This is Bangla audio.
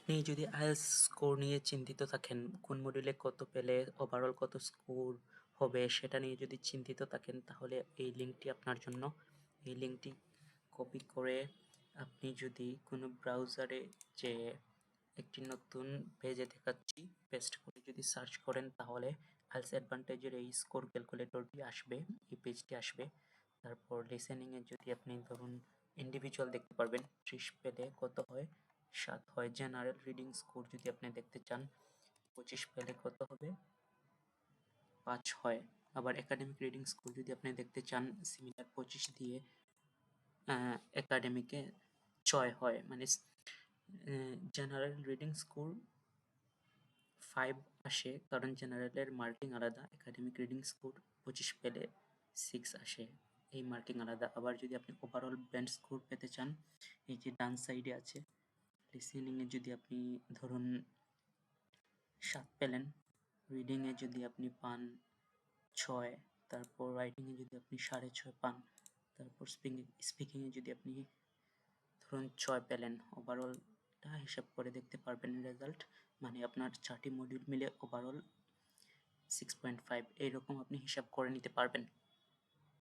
আপনি যদি আইএলটিএস স্কোর নিয়ে চিন্তিত থাকেন, কোন মডিউলে কত পেলে ওভারঅল কত স্কোর হবে সেটা নিয়ে যদি চিন্তিত থাকেন, তাহলে এই লিঙ্কটি আপনার জন্য। এই লিঙ্কটি কপি করে আপনি যদি কোনো ব্রাউজারে যে একটি নতুন পেজে দেখাচ্ছি পেস্ট করে যদি সার্চ করেন, তাহলে আইএলটিএস অ্যাডভান্টেজের এই স্কোর ক্যালকুলেটরটি আসবে, এই পেজটি আসবে। তারপর লিসেনিংয়ে যদি আপনি ধরুন ইন্ডিভিজুয়াল দেখতে পারবেন 30 পেলে কত হয়, 7 হয়। জেনারেল রিডিং স্কোর যদি আপনি দেখতে চান 25 পেলে কত হবে, 5 হয়। আবার একাডেমিক রিডিং স্কোর যদি আপনি দেখতে চান সিমিলার 25 দিয়ে একাডেমিকে 6 হয়, মানে জেনারেল রিডিং স্কোর 5 আসে, কারণ জেনারেলের মার্কিং আলাদা। একাডেমিক রিডিং স্কোর 25 পেলে 6 আসে, এই মার্কিং আলাদা। আবার যদি আপনি ওভারঅল ব্যান্ড স্কোর পেতে চান, এই যে ডান সাইডে আছে, লিসেনিংয়ে যদি আপনি ধরুন 7 পেলেন, রিডিংয়ে যদি আপনি পান 6, তারপর রাইটিংয়ে যদি আপনি 6.5 পান, তারপর স্পিকিংয়ে যদি আপনি ধরুন 6 পেলেন, ওভারঅলটা হিসাব করে দেখতে পারবেন রেজাল্ট, মানে আপনার 4টি মডিউল মিলে ওভারঅল 6.5 এইরকম আপনি হিসাব করে নিতে পারবেন।